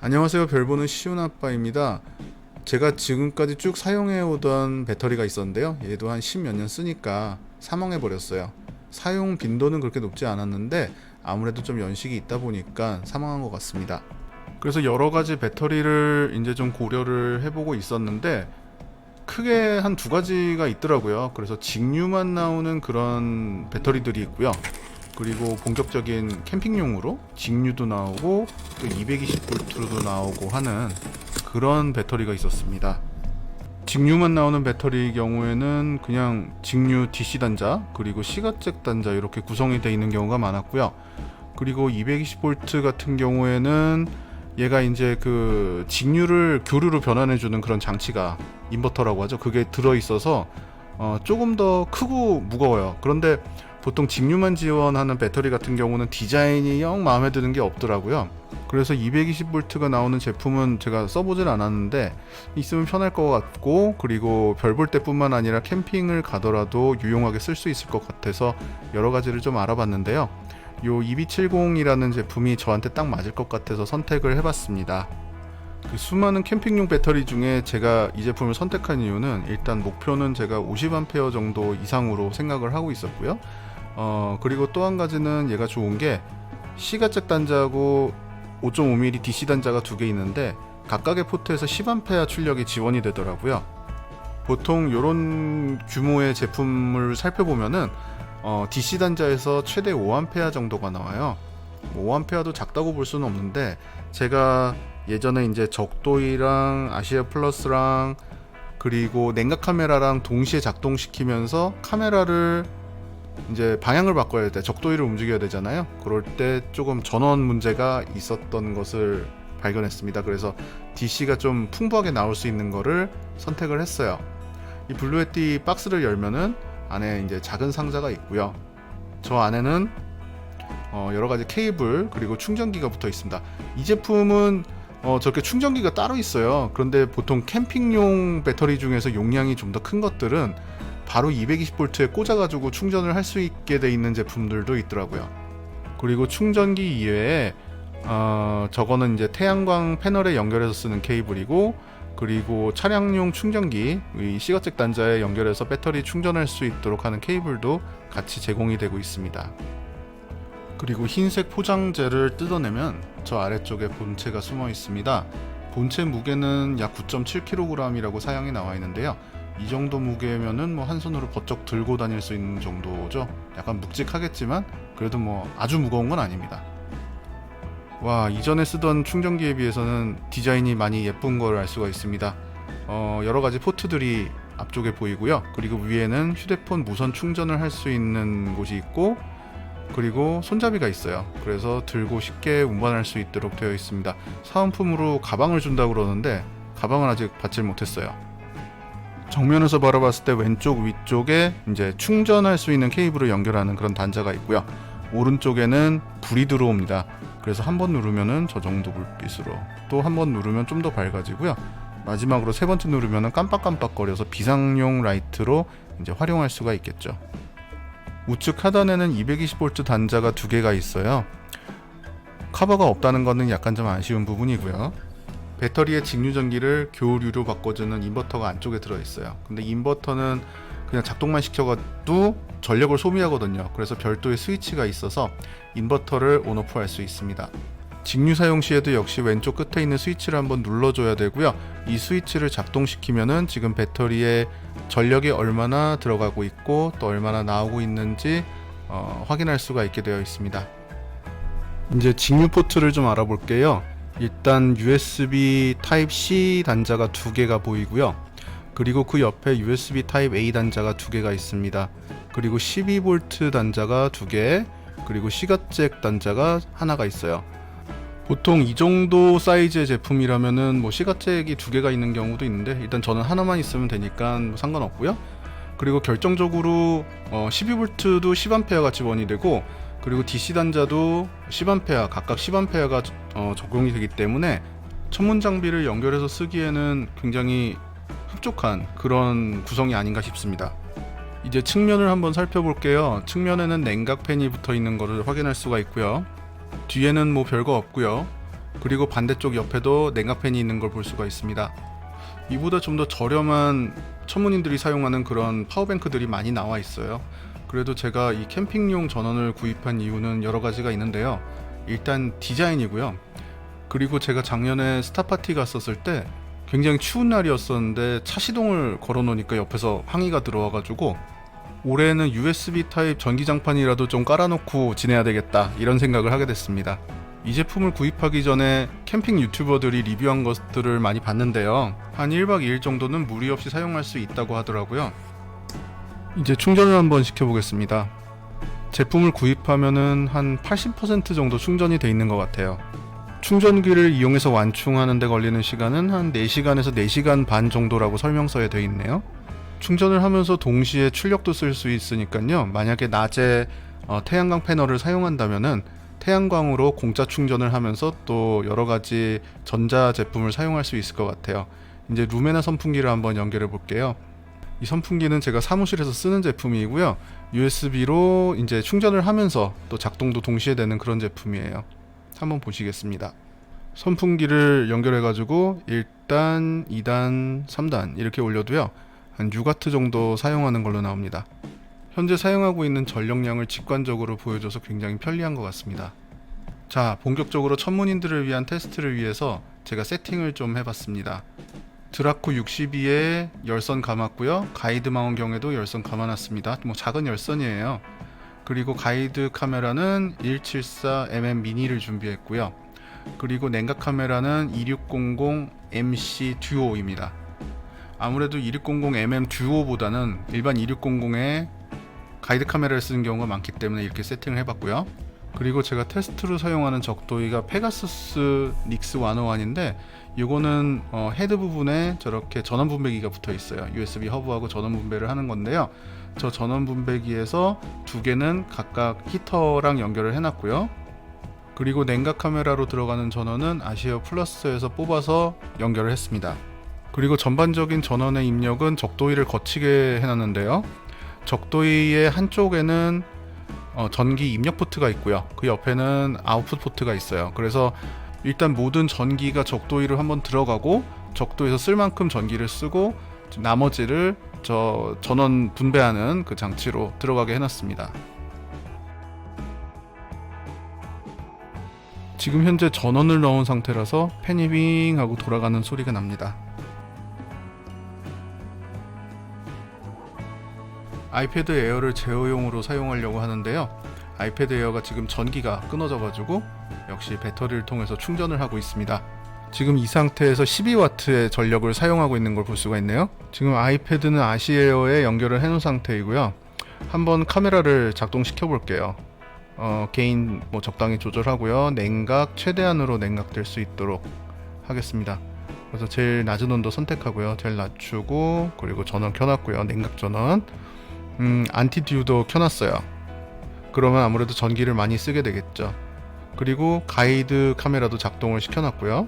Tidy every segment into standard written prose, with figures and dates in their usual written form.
안녕하세요. 별보는 쉬운 아빠입니다. 제가 지금까지 쭉 사용해 오던 배터리가 있었는데요. 얘도 한 10몇 년 쓰니까 사망해 버렸어요. 사용 빈도는 그렇게 높지 않았는데 아무래도 좀 연식이 있다 보니까 사망한 것 같습니다. 그래서 여러 가지 배터리를 이제 좀 고려를 해보고 있었는데 크게 한 두 가지가 있더라고요. 그래서 직류만 나오는 그런 배터리들이 있고요. 그리고 본격적인 캠핑용으로 직류도 나오고 또 220V로도 나오고 하는 그런 배터리가 있었습니다. 직류만 나오는 배터리의 경우에는 그냥 직류 DC 단자 그리고 시가잭 단자 이렇게 구성이 되어 있는 경우가 많았고요. 그리고 220V 같은 경우에는 얘가 이제 그 직류를 교류로 변환해주는 그런 장치가 인버터라고 하죠. 그게 들어있어서 조금 더 크고 무거워요. 그런데 보통 직류만 지원하는 배터리 같은 경우는 디자인이 영 마음에 드는 게 없더라고요. 그래서 220V가 나오는 제품은 제가 써보질 않았는데 있으면 편할 것 같고, 그리고 별 볼 때뿐만 아니라 캠핑을 가더라도 유용하게 쓸 수 있을 것 같아서 여러 가지를 좀 알아봤는데요. 요 EB70이라는 제품이 저한테 딱 맞을 것 같아서 선택을 해봤습니다. 그 수많은 캠핑용 배터리 중에 제가 이 제품을 선택한 이유는 일단 목표는 제가 50A 정도 이상으로 생각을 하고 있었고요. 그리고 또 한 가지는 얘가 좋은 게 시가잭 단자하고 5.5mm DC 단자가 두 개 있는데 각각의 포트에서 10A 출력이 지원이 되더라고요. 보통 이런 규모의 제품을 살펴보면은 DC 단자에서 최대 5A 정도가 나와요. 5A도 작다고 볼 수는 없는데 제가 예전에 이제 적도이랑 아시아 플러스랑 그리고 냉각 카메라랑 동시에 작동시키면서 카메라를 이제 방향을 바꿔야 돼, 적도이를 움직여야 되잖아요. 그럴 때 조금 전원 문제가 있었던 것을 발견했습니다. 그래서 DC가 좀 풍부하게 나올 수 있는 거를 선택을 했어요. 이 블루에티 박스를 열면은 안에 이제 작은 상자가 있고요. 저 안에는 여러 가지 케이블 그리고 충전기가 붙어 있습니다. 이 제품은 저렇게 충전기가 따로 있어요. 그런데 보통 캠핑용 배터리 중에서 용량이 좀 더 큰 것들은 바로 220V에 꽂아가지고 충전을 할 수 있게 돼 있는 제품들도 있더라고요. 그리고 충전기 이외에 저거는 이제 태양광 패널에 연결해서 쓰는 케이블이고, 그리고 차량용 충전기 이 시가잭 단자에 연결해서 배터리 충전할 수 있도록 하는 케이블도 같이 제공이 되고 있습니다. 그리고 흰색 포장재를 뜯어내면 저 아래쪽에 본체가 숨어 있습니다. 본체 무게는 약 9.7kg이라고 사양이 나와 있는데요. 이 정도 무게면은 뭐 한 손으로 버쩍 들고 다닐 수 있는 정도죠. 약간 묵직하겠지만 그래도 뭐 아주 무거운 건 아닙니다. 와, 이전에 쓰던 충전기에 비해서는 디자인이 많이 예쁜 걸 알 수가 있습니다. 여러 가지 포트들이 앞쪽에 보이고요. 그리고 위에는 휴대폰 무선 충전을 할 수 있는 곳이 있고, 그리고 손잡이가 있어요. 그래서 들고 쉽게 운반할 수 있도록 되어 있습니다. 사은품으로 가방을 준다고 그러는데 가방은 아직 받질 못했어요. 정면에서 바라봤을 때 왼쪽 위쪽에 이제 충전할 수 있는 케이블을 연결하는 그런 단자가 있고요. 오른쪽에는 불이 들어옵니다. 그래서 한번 누르면은 저 정도 불빛으로, 또 한 번 누르면 좀 더 밝아지고요. 마지막으로 세 번째 누르면은 깜빡깜빡거려서 비상용 라이트로 이제 활용할 수가 있겠죠. 우측 하단에는 220V 단자가 두 개가 있어요. 커버가 없다는 것은 약간 좀 아쉬운 부분이고요. 배터리의 직류 전기를 교류로 바꿔주는 인버터가 안쪽에 들어있어요. 근데 인버터는 그냥 작동만 시켜가도 전력을 소비하거든요. 그래서 별도의 스위치가 있어서 인버터를 온오프 할 수 있습니다. 직류 사용 시에도 역시 왼쪽 끝에 있는 스위치를 한번 눌러줘야 되고요. 이 스위치를 작동시키면은 지금 배터리에 전력이 얼마나 들어가고 있고 또 얼마나 나오고 있는지 확인할 수가 있게 되어 있습니다. 이제 직류 포트를 좀 알아볼게요. 일단 USB Type-C 단자가 두 개가 보이고요. 그리고 그 옆에 USB Type-A 단자가 두 개가 있습니다. 그리고 12V 단자가 두 개, 그리고 시가잭 단자가 하나가 있어요. 보통 이 정도 사이즈의 제품이라면은 뭐 시가잭이 두 개가 있는 경우도 있는데 일단 저는 하나만 있으면 되니까 뭐 상관없고요. 그리고 결정적으로 12V도 10A가 지원이 되고, 그리고 DC 단자도 10A, 각각 10A가 적용이 되기 때문에 천문 장비를 연결해서 쓰기에는 굉장히 흡족한 그런 구성이 아닌가 싶습니다. 이제 측면을 한번 살펴볼게요. 측면에는 냉각 팬이 붙어 있는 것을 확인할 수가 있고요. 뒤에는 뭐 별거 없고요. 그리고 반대쪽 옆에도 냉각팬이 있는 걸 볼 수가 있습니다. 이보다 좀 더 저렴한 천문인들이 사용하는 그런 파워뱅크들이 많이 나와 있어요. 그래도 제가 이 캠핑용 전원을 구입한 이유는 여러 가지가 있는데요. 일단 디자인이고요. 그리고 제가 작년에 스타파티 갔었을 때 굉장히 추운 날이었었는데 차 시동을 걸어 놓으니까 옆에서 항의가 들어와가지고 올해는 USB 타입 전기장판이라도 좀 깔아놓고 지내야 되겠다 이런 생각을 하게 됐습니다. 이 제품을 구입하기 전에 캠핑 유튜버들이 리뷰한 것들을 많이 봤는데요. 한 1박 2일 정도는 무리 없이 사용할 수 있다고 하더라고요. 이제 충전을 한번 시켜보겠습니다. 제품을 구입하면은 한 80% 정도 충전이 돼 있는 것 같아요. 충전기를 이용해서 완충하는 데 걸리는 시간은 한 4시간에서 4시간 반 정도라고 설명서에 되어 있네요. 충전을 하면서 동시에 출력도 쓸 수 있으니까요. 만약에 낮에 태양광 패널을 사용한다면은 태양광으로 공짜 충전을 하면서 또 여러가지 전자 제품을 사용할 수 있을 것 같아요. 이제 루메나 선풍기를 한번 연결해 볼게요. 이 선풍기는 제가 사무실에서 쓰는 제품이고요. USB로 이제 충전을 하면서 또 작동도 동시에 되는 그런 제품이에요. 한번 보시겠습니다. 선풍기를 연결해 가지고 1단, 2단, 3단 이렇게 올려도요. 한 6W 정도 사용하는 걸로 나옵니다. 현재 사용하고 있는 전력량을 직관적으로 보여줘서 굉장히 편리한 것 같습니다. 자, 본격적으로 천문인들을 위한 테스트를 위해서 제가 세팅을 좀 해봤습니다. 드라코 62에 열선 감았고요. 가이드 마운 경에도 열선 감아놨습니다. 뭐 작은 열선이에요. 그리고 가이드 카메라는 1774mm 미니를 준비했고요. 그리고 냉각 카메라는 2600MC 듀오입니다. 아무래도 2600mm 듀오보다는 일반 2600에 가이드 카메라를 쓰는 경우가 많기 때문에 이렇게 세팅을 해봤고요. 그리고 제가 테스트로 사용하는 적도기가 페가수스 닉스 101인데 이거는 헤드 부분에 저렇게 전원 분배기가 붙어 있어요. USB 허브하고 전원 분배를 하는 건데요. 저 전원 분배기에서 두 개는 각각 히터랑 연결을 해놨고요. 그리고 냉각 카메라로 들어가는 전원은 아시어 플러스에서 뽑아서 연결을 했습니다. 그리고 전반적인 전원의 입력은 적도기를 거치게 해놨는데요. 적도기의 한쪽에는 전기 입력 포트가 있고요. 그 옆에는 아웃풋 포트가 있어요. 그래서 일단 모든 전기가 적도기로 한번 들어가고 적도에서 쓸 만큼 전기를 쓰고 나머지를 저 전원 분배하는 그 장치로 들어가게 해놨습니다. 지금 현재 전원을 넣은 상태라서 팬이 윙 하고 돌아가는 소리가 납니다. 아이패드 에어를 제어용으로 사용하려고 하는데요. 아이패드 에어가 지금 전기가 끊어져 가지고 역시 배터리를 통해서 충전을 하고 있습니다. 지금 이 상태에서 12W의 전력을 사용하고 있는 걸 볼 수가 있네요. 지금 아이패드는 아시에어에 연결을 해 놓은 상태이고요. 한번 카메라를 작동시켜 볼게요. 게인 뭐 적당히 조절하고요. 냉각 최대한으로 냉각될 수 있도록 하겠습니다. 그래서 제일 낮은 온도 선택하고요. 제일 낮추고 그리고 전원 켜놨고요. 냉각 전원. 안티듀도 켜놨어요. 그러면 아무래도 전기를 많이 쓰게 되겠죠. 그리고 가이드 카메라도 작동을 시켜놨고요.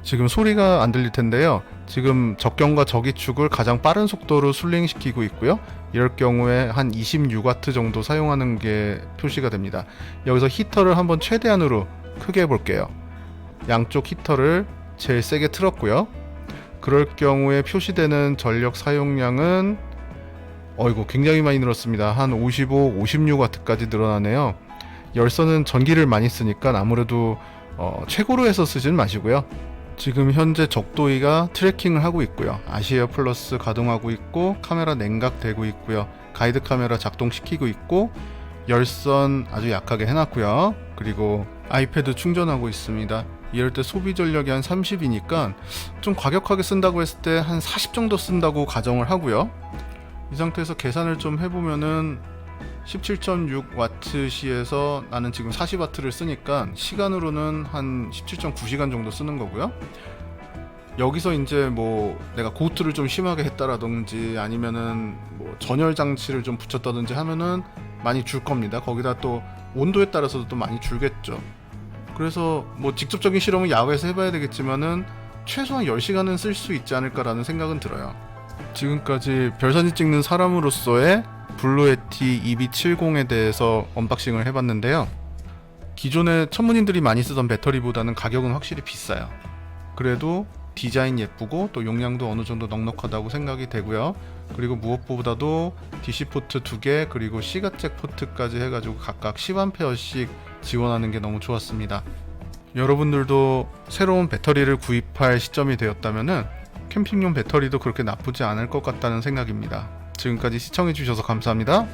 지금 소리가 안 들릴 텐데요. 지금 적경과 저기축을 가장 빠른 속도로 순링시키고 있고요. 이럴 경우에 한 26W 정도 사용하는 게 표시가 됩니다. 여기서 히터를 한번 최대한으로 크게 해볼게요. 양쪽 히터를 제일 세게 틀었고요. 그럴 경우에 표시되는 전력 사용량은 이거 굉장히 많이 늘었습니다. 한 55, 56W까지 늘어나네요. 열선은 전기를 많이 쓰니까 아무래도 최고로 해서 쓰진 마시고요. 지금 현재 적도기가 트래킹을 하고 있고요. 아시에어 플러스 가동하고 있고 카메라 냉각되고 있고요. 가이드 카메라 작동시키고 있고 열선 아주 약하게 해놨고요. 그리고 아이패드 충전하고 있습니다. 이럴 때 소비 전력이 한 30이니까 좀 과격하게 쓴다고 했을 때 한 40 정도 쓴다고 가정을 하고요. 이 상태에서 계산을 좀 해보면은 17.6W시에서 나는 지금 40W를 쓰니까 시간으로는 한 17.9시간 정도 쓰는 거고요. 여기서 이제 뭐 내가 고트를 좀 심하게 했다라든지 아니면은 뭐 전열 장치를 좀 붙였다든지 하면은 많이 줄 겁니다. 거기다 또 온도에 따라서도 또 많이 줄겠죠. 그래서 뭐 직접적인 실험은 야외에서 해봐야 되겠지만은 최소한 10시간은 쓸 수 있지 않을까라는 생각은 들어요. 지금까지 별사진 찍는 사람으로서의 블루 예티 EB70에 대해서 언박싱을 해봤는데요. 기존에 천문인들이 많이 쓰던 배터리보다는 가격은 확실히 비싸요. 그래도 디자인 예쁘고 또 용량도 어느 정도 넉넉하다고 생각이 되고요. 그리고 무엇보다도 DC 포트 2개 그리고 C가잭 포트까지 해가지고 각각 10A씩 지원하는 게 너무 좋았습니다. 여러분들도 새로운 배터리를 구입할 시점이 되었다면은 캠핑용 배터리도 그렇게 나쁘지 않을 것 같다는 생각입니다. 지금까지 시청해주셔서 감사합니다.